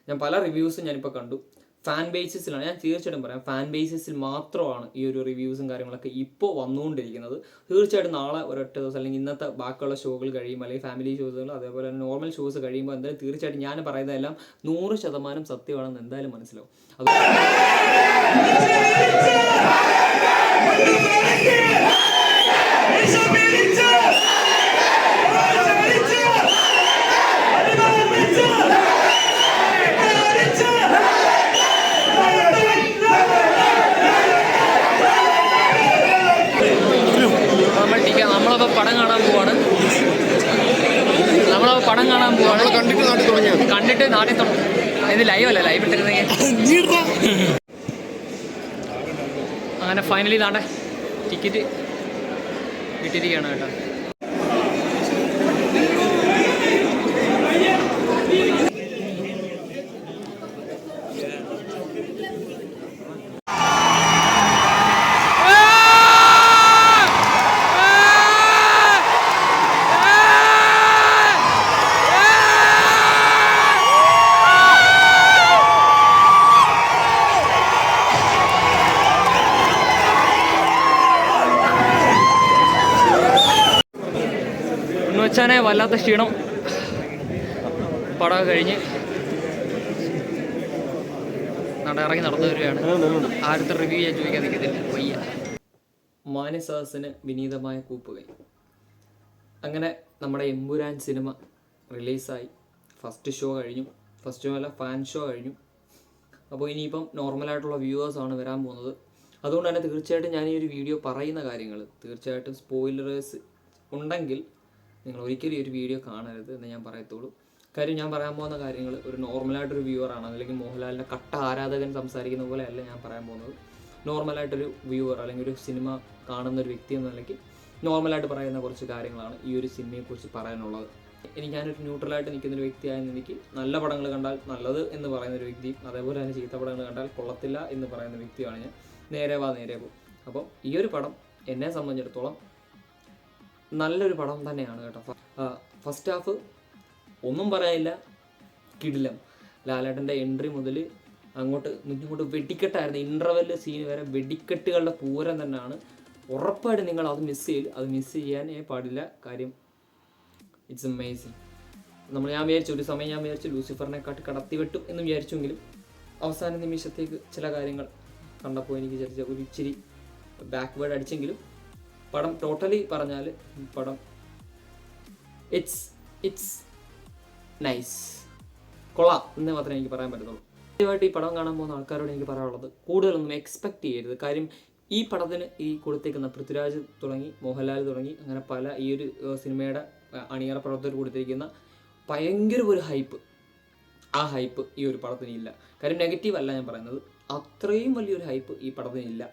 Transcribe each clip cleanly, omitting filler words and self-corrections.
ഞാൻ പല റിവ്യൂസും ഞാനിപ്പോൾ കണ്ടു. ഫാൻ ബേസിസിലാണ്, ഞാൻ തീർച്ചയായിട്ടും പറയാം, ഫാൻ ബേസിസിൽ മാത്രമാണ് ഈ ഒരു റിവ്യൂസും കാര്യങ്ങളൊക്കെ ഇപ്പോൾ വന്നുകൊണ്ടിരിക്കുന്നത്. തീർച്ചയായിട്ടും നാളെ ഒരൊറ്റ ദിവസം അല്ലെങ്കിൽ ഇന്നത്തെ ബാക്കിയുള്ള ഷോകൾ കഴിയുമ്പോൾ, അല്ലെങ്കിൽ ഫാമിലി ഷോസുകൾ അതേപോലെ തന്നെ നോർമൽ ഷോസ് കഴിയുമ്പോൾ എന്തായാലും തീർച്ചയായിട്ടും ഞാൻ പറയുന്നതെല്ലാം 100% സത്യമാണെന്ന് എന്തായാലും മനസ്സിലാവും. അത് നമ്മളപ്പോൾ പടം കാണാൻ പോവാണ്. കണ്ടിട്ട് നാട്ടിൽ തുടങ്ങി. ഇത് ലൈവ് അല്ല, ലൈവ് ഇട്ടിരുന്നെങ്കിൽ. അങ്ങനെ ഫൈനലി താണ്ടെ ടിക്കറ്റ് കിട്ടിയിരിക്കുകയാണ് കേട്ടോ. വെച്ചാനെ വല്ലാത്ത ക്ഷീണം. പടം കഴിഞ്ഞ് ഇറങ്ങി നടന്നു വരികയാണ്. ആദ്യത്തെ റിവ്യൂ ഞാൻ ചോദിക്കാൻ നിൽക്കത്തില്ല, വയ്യ. മാന്യസദസ്സിന് വിനീതമായ കൂപ്പുകൈ. അങ്ങനെ നമ്മുടെ എമ്പുരാൻ സിനിമ റിലീസായി. ഫസ്റ്റ് ഷോ കഴിഞ്ഞു. ഫസ്റ്റ് ഷോ അല്ല, ഫാൻ ഷോ കഴിഞ്ഞു. അപ്പോൾ ഇനിയിപ്പം നോർമലായിട്ടുള്ള വ്യൂവേഴ്സാണ് വരാൻ പോകുന്നത്. അതുകൊണ്ട് തന്നെ തീർച്ചയായിട്ടും ഞാൻ ഈ ഒരു വീഡിയോ പറയുന്ന കാര്യങ്ങൾ തീർച്ചയായിട്ടും സ്പോയിലേഴ്സ് ഉണ്ടെങ്കിൽ നിങ്ങൾ ഒരിക്കലും ഈ ഒരു വീഡിയോ കാണരുത് എന്ന് ഞാൻ പറയത്തുള്ളൂ. കാര്യം ഞാൻ പറയാൻ പോകുന്ന കാര്യങ്ങൾ ഒരു നോർമലായിട്ടൊരു വ്യൂവറാണ്, അല്ലെങ്കിൽ മോഹൻലാലിൻ്റെ കട്ട ആരാധകൻ സംസാരിക്കുന്ന പോലെ അല്ല ഞാൻ പറയാൻ പോകുന്നത്. നോർമലായിട്ടൊരു വ്യൂവർ അല്ലെങ്കിൽ ഒരു സിനിമ കാണുന്ന ഒരു വ്യക്തി എന്ന നിലയ്ക്ക് നോർമലായിട്ട് പറയുന്ന കുറച്ച് കാര്യങ്ങളാണ് ഈ ഒരു സിനിമയെക്കുറിച്ച് പറയാനുള്ളത്. ഞാനൊരു ന്യൂട്രലായിട്ട് നിൽക്കുന്നൊരു വ്യക്തിയായ എനിക്ക് നല്ല പടങ്ങൾ കണ്ടാൽ നല്ലത് എന്ന് പറയുന്നൊരു വ്യക്തിയും അതേപോലെ തന്നെ ചീത്ത പടങ്ങൾ കണ്ടാൽ കൊള്ളത്തില്ല എന്ന് പറയുന്ന വ്യക്തിയാണ് ഞാൻ. നേരെ പോകും. അപ്പം ഈ ഒരു പടം എന്നെ സംബന്ധിച്ചിടത്തോളം നല്ലൊരു പടം തന്നെയാണ് കേട്ടോ. ഫസ്റ്റ് ഹാഫ് ഒന്നും പറയാനില്ല, കിടിലം. ലാലേട്ടൻ്റെ എൻട്രി മുതൽ ഇങ്ങോട്ട് വെടിക്കെട്ടായിരുന്നു. ഇൻ്റർവെല് സീൻ വരെ വെടിക്കെട്ടുകളുടെ പൂരം തന്നെയാണ്. ഉറപ്പായിട്ടും നിങ്ങൾ അത് മിസ് ചെയ്യാനേ പാടില്ല. കാര്യം ഇറ്റ്സ് അമേസിങ്. ഞാൻ വിചാരിച്ചു ഒരു സമയം ഞാൻ വിചാരിച്ചു ലൂസിഫറിനെക്കാട്ടി കടത്തി വെട്ടും എന്ന് വിചാരിച്ചെങ്കിലും അവസാന നിമിഷത്തേക്ക് ചില കാര്യങ്ങൾ കണ്ടപ്പോൾ എനിക്ക് വിചാരിച്ച ഒരു ഇച്ചിരി ബാക്ക്വേർഡ് അടിച്ചെങ്കിലും പടം ടോട്ടലി പറഞ്ഞാൽ പടം ഇറ്റ്സ് നൈസ്, കൊള്ളാം എന്ന് മാത്രമേ എനിക്ക് പറയാൻ പറ്റത്തുള്ളൂ. ആദ്യമായിട്ട് ഈ പടം കാണാൻ പോകുന്ന ആൾക്കാരോട് എനിക്ക് പറയാനുള്ളത് കൂടുതലൊന്നും എക്സ്പെക്റ്റ് ചെയ്യരുത്. കാര്യം ഈ പടത്തിന് ഈ കൊടുത്തേക്കുന്ന പൃഥ്വിരാജ് തുടങ്ങി മോഹൻലാൽ തുടങ്ങി അങ്ങനെ പല ഈ ഒരു സിനിമയുടെ അണിയറ പ്രവർത്തകർ കൊടുത്തിരിക്കുന്ന ഭയങ്കര ഒരു ഹൈപ്പ്, ആ ഹൈപ്പ് ഈ ഒരു പടത്തിന് ഇല്ല. കാര്യം നെഗറ്റീവ് അല്ല ഞാൻ പറയുന്നത്, അത്രയും വലിയൊരു ഹൈപ്പ് ഈ പടത്തിന് ഇല്ല.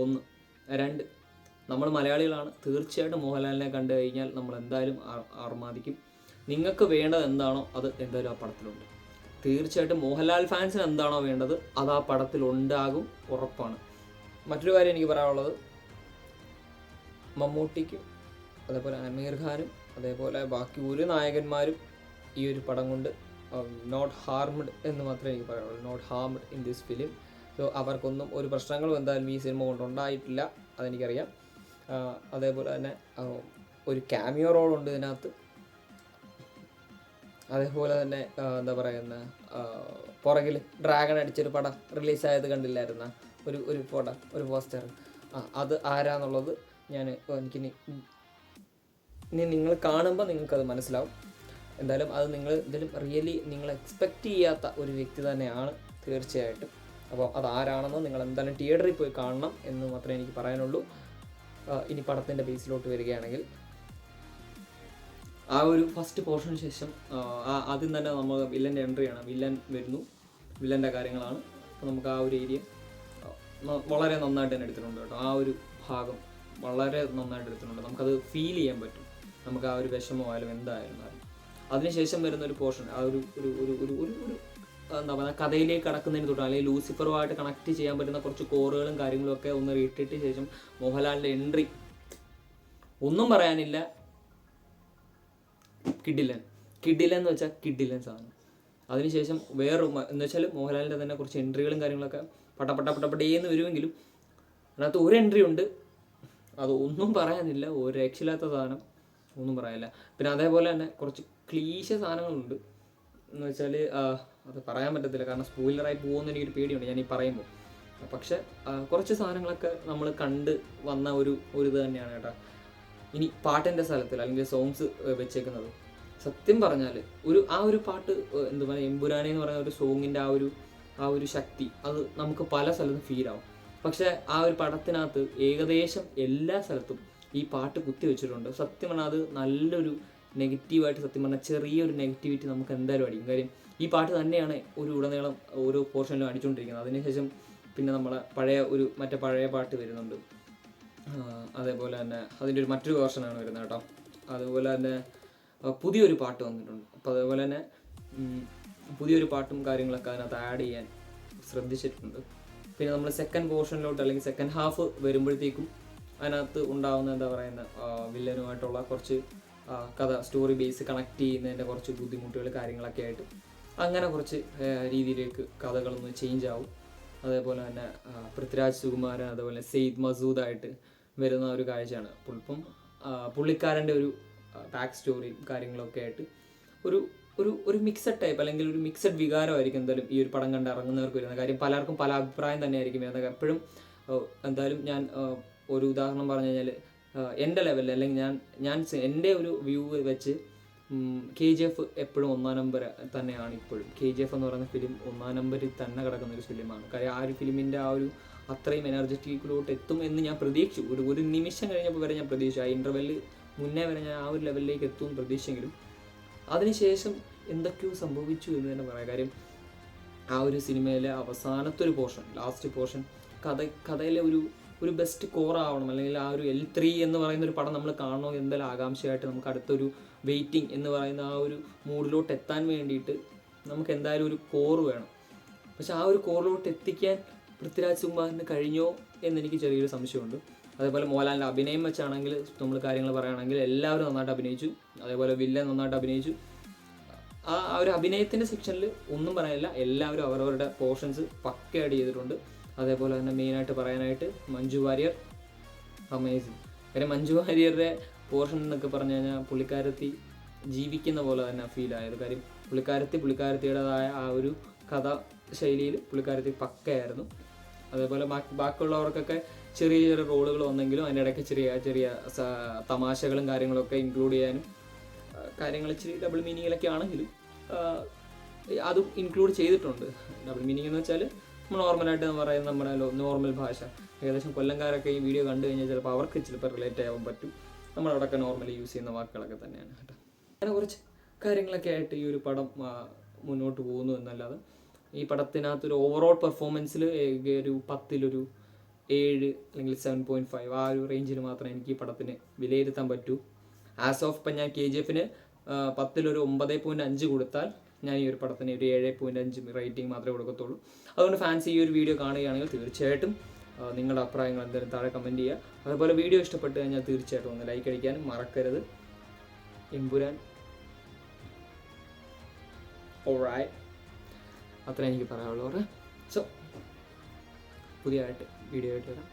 1. 2, നമ്മൾ മലയാളികളാണ്. തീർച്ചയായിട്ടും മോഹൻലാലിനെ കണ്ടു കഴിഞ്ഞാൽ നമ്മൾ എന്തായാലും ആർമാദിക്കും. നിങ്ങൾക്ക് വേണ്ടത് എന്താണോ അത് എന്തായാലും ആ പടത്തിലുണ്ട്. തീർച്ചയായിട്ടും മോഹൻലാൽ ഫാൻസിന് എന്താണോ വേണ്ടത് അത് ആ പടത്തിലുണ്ടാകും, ഉറപ്പാണ്. മറ്റൊരു കാര്യം എനിക്ക് പറയാനുള്ളത്, മമ്മൂട്ടിക്കും അതേപോലെ അമീർ ഖാനും അതേപോലെ ബാക്കി ഒരു നായകന്മാരും ഈ ഒരു പടം കൊണ്ട് നോട്ട് ഹാർംഡ് എന്ന് മാത്രമേ എനിക്ക് പറയാനുള്ളൂ. Not harmed in this film. So അവർക്കൊന്നും ഒരു പ്രശ്നങ്ങളും എന്തായാലും ഈ സിനിമ കൊണ്ടുണ്ടായിട്ടില്ല, അതെനിക്കറിയാം. അതേപോലെ തന്നെ ഒരു ക്യാമിയോ റോളുണ്ട് ഇതിനകത്ത്. അതേപോലെ തന്നെ എന്താ പറയുന്ന പുറകിൽ ഡ്രാഗൺ അടിച്ചൊരു പടം റിലീസായത് കണ്ടില്ലായിരുന്ന ഒരു പോസ്റ്റർ. അത് ആരാന്നുള്ളത് എനിക്കിനി നിങ്ങൾ കാണുമ്പോൾ നിങ്ങൾക്കത് മനസ്സിലാവും. എന്തായാലും അത് റിയലി നിങ്ങൾ എക്സ്പെക്റ്റ് ചെയ്യാത്ത ഒരു വ്യക്തി തന്നെയാണ് തീർച്ചയായിട്ടും. അപ്പോൾ അതാരാണെന്ന് നിങ്ങൾ എന്തായാലും തിയേറ്ററിൽ പോയി കാണണം എന്ന് മാത്രമേ എനിക്ക് പറയാനുള്ളൂ. ഇനി പടത്തിൻ്റെ ബേസിലോട്ട് വരികയാണെങ്കിൽ ആ ഒരു ഫസ്റ്റ് പോർഷന് ശേഷം ആദ്യം തന്നെ നമ്മൾ വില്ലൻ്റെ എൻട്രിയാണ്. വില്ലൻ വരുന്നു, വില്ലൻ്റെ കാര്യങ്ങളാണ്. അപ്പോൾ നമുക്ക് ആ ഒരു ഏരിയ വളരെ നന്നായിട്ട് തന്നെ എടുത്തിട്ടുണ്ട് കേട്ടോ. ആ ഒരു ഭാഗം വളരെ നന്നായിട്ട് എടുത്തിട്ടുണ്ട്. നമുക്കത് ഫീൽ ചെയ്യാൻ പറ്റും. നമുക്ക് ആ ഒരു വിഷമമായാലും എന്തായാലും. അതിനുശേഷം വരുന്ന ഒരു പോർഷൻ ആ ഒരു എന്താ പറയുക, കഥയിലേക്ക് കടക്കുന്നതിന് തൊട്ട് അല്ലെങ്കിൽ ലൂസിഫറുമായിട്ട് കണക്ട് ചെയ്യാൻ പറ്റുന്ന കുറച്ച് കോറുകളും കാര്യങ്ങളും ഒക്കെ ഒന്ന് ഇട്ടിട്ട് ശേഷം മോഹൻലാലിൻ്റെ എൻട്രി ഒന്നും പറയാനില്ല. കിഡിലൻ എന്ന് വെച്ചാൽ കിഡിലൻ സാധനം. അതിനുശേഷം എന്ന് വെച്ചാൽ മോഹൻലാലിൻ്റെ തന്നെ കുറച്ച് എൻട്രികളും കാര്യങ്ങളൊക്കെ പട്ടേന്ന് വരുമെങ്കിലും അതിനകത്ത് ഒരു എൻട്രി ഉണ്ട്, അത് ഒന്നും പറയാനില്ല, ഒരു രക്ഷയില്ലാത്ത സാധനം, ഒന്നും പറയാനില്ല. പിന്നെ അതേപോലെ തന്നെ കുറച്ച് ക്ലീശ സാധനങ്ങളുണ്ട് എന്ന് വെച്ചാൽ അത് പറയാൻ പറ്റത്തില്ല, കാരണം സ്പോയിലറായി പോകുമെന്ന് എനിക്കൊരു പേടിയുണ്ട് ഞാൻ ഈ പറയുമ്പോൾ. പക്ഷെ കുറച്ച് സാധനങ്ങളൊക്കെ നമ്മൾ കണ്ട് വന്ന ഒരു ഇത് തന്നെയാണ് കേട്ടോ. ഇനി പാട്ടിൻ്റെ സ്ഥലത്തിൽ അല്ലെങ്കിൽ സോങ്സ് വെച്ചേക്കുന്നത് സത്യം പറഞ്ഞാൽ ആ ഒരു പാട്ട് എന്താ പറയുക, എമ്പുരാനെ എന്ന് പറയുന്ന ഒരു സോങ്ങിൻ്റെ ആ ഒരു ശക്തി അത് നമുക്ക് പല സ്ഥലത്തും ഫീൽ ആവും. പക്ഷെ ആ ഒരു പടത്തിനകത്ത് ഏകദേശം എല്ലാ സ്ഥലത്തും ഈ പാട്ട് കുത്തി വെച്ചിട്ടുണ്ട്. സത്യം പറഞ്ഞാൽ അത് നല്ലൊരു നെഗറ്റീവായിട്ട്, സത്യം പറഞ്ഞാൽ ചെറിയൊരു നെഗറ്റിവിറ്റി നമുക്ക് എന്തായാലും അടിക്കും. കാര്യം ഈ പാട്ട് തന്നെയാണ് ഒരു ഉടനീളം ഓരോ പോർഷനിലും അടിച്ചുകൊണ്ടിരിക്കുന്നത്. അതിനുശേഷം പിന്നെ നമ്മളെ പഴയ പാട്ട് വരുന്നുണ്ട്. അതേപോലെ തന്നെ അതിൻ്റെ മറ്റൊരു വേർഷനാണ് വരുന്നത് കേട്ടോ. അതുപോലെ തന്നെ പുതിയൊരു പാട്ട് വന്നിട്ടുണ്ട്. അപ്പോൾ അതേപോലെ തന്നെ പുതിയൊരു പാട്ടും കാര്യങ്ങളൊക്കെ അതിനകത്ത് ആഡ് ചെയ്യാൻ ശ്രദ്ധിച്ചിട്ടുണ്ട്. പിന്നെ നമ്മൾ സെക്കൻഡ് പോർഷനിലോട്ട് അല്ലെങ്കിൽ സെക്കൻഡ് ഹാഫ് വരുമ്പോഴത്തേക്കും അതിനകത്ത് ഉണ്ടാകുന്ന എന്താ പറയുന്ന വില്ലനുമായിട്ടുള്ള കുറച്ച് സ്റ്റോറി ബേസ് കണക്ട് ചെയ്യുന്നതിൻ്റെ കുറച്ച് ബുദ്ധിമുട്ടുകൾ കാര്യങ്ങളൊക്കെ ആയിട്ട് അങ്ങനെ കുറച്ച് രീതിയിലേക്ക് കഥകളൊന്ന് ചേഞ്ച് ആവും. അതേപോലെ തന്നെ പൃഥ്വിരാജ് സുകുമാരൻ അതുപോലെ സെയ്ദ് മസൂദായിട്ട് വരുന്ന ഒരു കാഴ്ചയാണ്. ഇപ്പം പുള്ളിക്കാരൻ്റെ ഒരു ബാക്ക് സ്റ്റോറിയും കാര്യങ്ങളൊക്കെ ആയിട്ട് ഒരു മിക്സഡ് ടൈപ്പ് അല്ലെങ്കിൽ ഒരു മിക്സഡ് വികാരമായിരിക്കും എന്തായാലും ഈ ഒരു പടം കണ്ട് ഇറങ്ങുന്നവർക്ക് വരുന്നത്. കാര്യം പലർക്കും പല അഭിപ്രായം തന്നെയായിരിക്കും വരുന്നത്. എപ്പോഴും എന്തായാലും ഞാൻ ഒരു ഉദാഹരണം പറഞ്ഞു കഴിഞ്ഞാൽ എൻ്റെ ലെവലിൽ അല്ലെങ്കിൽ ഞാൻ എൻ്റെ ഒരു വ്യൂ വെച്ച് KGF എപ്പോഴും 1-ാം നമ്പർ തന്നെയാണ്. ഇപ്പോഴും KGF എന്ന് പറയുന്ന ഫിലിം 1-ാം നമ്പറിൽ തന്നെ കിടക്കുന്ന ഒരു ഫിലിമാണ്. കാര്യം ആ ഒരു ഫിലിമിൻ്റെ അത്രയും എനർജറ്റിക്കിലോട്ട് എത്തും എന്ന് ഞാൻ പ്രതീക്ഷിച്ചു. ഒരു നിമിഷം കഴിഞ്ഞപ്പോൾ വരെ ഞാൻ പ്രതീക്ഷിച്ചു. ആ ഇൻ്റർവെല്ലിൽ മുന്നേ വരെ ഞാൻ ആ ഒരു ലെവലിലേക്ക് എത്തുമെന്ന് പ്രതീക്ഷിച്ചെങ്കിലും അതിനുശേഷം എന്തൊക്കെയോ സംഭവിച്ചു എന്ന് തന്നെ പറയാം. കാര്യം ആ ഒരു സിനിമയിലെ അവസാനത്തെ ഒരു പോർഷൻ, ലാസ്റ്റ് പോർഷൻ കഥയിലെ ഒരു ബെസ്റ്റ് കോർ ആവണം, അല്ലെങ്കിൽ ആ ഒരു L3 എന്ന് പറയുന്ന ഒരു പടം നമ്മൾ കാണണോ എന്തായാലും ആകാംക്ഷയായിട്ട് നമുക്ക് അടുത്തൊരു വെയിറ്റിംഗ് എന്ന് പറയുന്ന ആ ഒരു മൂഡിലോട്ട് എത്താൻ വേണ്ടിയിട്ട് നമുക്ക് എന്തായാലും ഒരു കോറ് വേണം. പക്ഷെ ആ ഒരു കോറിലോട്ട് എത്തിക്കാൻ പൃഥ്വിരാജ് സുകുമാരന് കഴിഞ്ഞോ എന്നെനിക്ക് ചെറിയൊരു സംശയമുണ്ട്. അതേപോലെ മോഹൻലാലിൻ്റെ അഭിനയം വെച്ചാണെങ്കിൽ നമ്മൾ കാര്യങ്ങൾ പറയുകയാണെങ്കിൽ എല്ലാവരും നന്നായിട്ട് അഭിനയിച്ചു. അതേപോലെ വില്ലൻ നന്നായിട്ട് അഭിനയിച്ചു. ആ ഒരു അഭിനയത്തിൻ്റെ സെക്ഷനിൽ ഒന്നും പറയാനില്ല, എല്ലാവരും അവരവരുടെ പോർഷൻസ് പക്കയായിട്ട് ചെയ്തിട്ടുണ്ട്. അതേപോലെ തന്നെ മെയിനായിട്ട് പറയാനായിട്ട് മഞ്ജു വാര്യർ അമേസിങ്. കാര്യം മഞ്ജു വാര്യരുടെ പോർഷൻ എന്നൊക്കെ പറഞ്ഞു കഴിഞ്ഞാൽ പുള്ളിക്കാരത്തി ജീവിക്കുന്ന പോലെ തന്നെ ഫീൽ ആയത്. കാര്യം പുള്ളിക്കാരത്തിയുടേതായ ആ ഒരു കഥ ശൈലിയിൽ പുള്ളിക്കാരത്തി പക്കയായിരുന്നു. അതേപോലെ ബാക്കിയുള്ളവർക്കൊക്കെ ചെറിയ ചെറിയ റോളുകൾ വന്നെങ്കിലും അതിൻ്റെ ഇടയ്ക്ക് ചെറിയ തമാശകളും കാര്യങ്ങളൊക്കെ ഇൻക്ലൂഡ് ചെയ്യാനും കാര്യങ്ങൾ ഇച്ചിരി ഡബിൾ മീനിങ്ങിലൊക്കെ ആണെങ്കിലും അതും ഇൻക്ലൂഡ് ചെയ്തിട്ടുണ്ട്. ഡബിൾ മീനിങ് എന്ന് വെച്ചാൽ നോർമലായിട്ട് പറയുന്ന നമ്മുടെ നോർമൽ ഭാഷ. ഏകദേശം കൊല്ലംകാരൊക്കെ ഈ വീഡിയോ കണ്ടു കഴിഞ്ഞാൽ ചിലപ്പോൾ റിലേറ്റ് ആവാൻ പറ്റും. നമ്മളവിടെയൊക്കെ നോർമലി യൂസ് ചെയ്യുന്ന വാക്കുകളൊക്കെ തന്നെയാണ് കേട്ടോ. അങ്ങനെ കുറച്ച് കാര്യങ്ങളൊക്കെ ആയിട്ട് ഈ ഒരു പടം മുന്നോട്ട് പോകുന്നു എന്നല്ലാതെ ഈ പടത്തിനകത്തൊരു ഓവറോൾ പെർഫോമൻസിൽ ഒരു 10-ൽ 7 അല്ലെങ്കിൽ 7.5 ആ ഒരു റേഞ്ചിൽ മാത്രമേ എനിക്ക് ഈ പടത്തിന് വിലയിരുത്താൻ പറ്റൂ. ആസ് ഓഫ് ഇപ്പം ഞാൻ KGFന് 10-ൽ 9.5 കൊടുത്താൽ ഞാൻ ഈ ഒരു പടത്തിന് ഒരു 7.5 റേറ്റിംഗ് മാത്രമേ കൊടുക്കത്തുള്ളൂ. അതുകൊണ്ട് ഫാൻസ് ഈ ഒരു വീഡിയോ കാണുകയാണെങ്കിൽ തീർച്ചയായിട്ടും നിങ്ങളുടെ അഭിപ്രായങ്ങൾ എന്തായാലും താഴെ കമൻറ്റ് ചെയ്യുക. അതുപോലെ വീഡിയോ ഇഷ്ടപ്പെട്ട് കഴിഞ്ഞാൽ തീർച്ചയായിട്ടും ഒന്ന് ലൈക്ക് അടിക്കാനും മറക്കരുത്. എമ്പുരാൻ ഓൾറൈറ്റ്, അത്രേ എനിക്ക് പറയാനുള്ളൂ. സോ പുതിയതായിട്ട് വീഡിയോ ആയിട്ട് വരാം.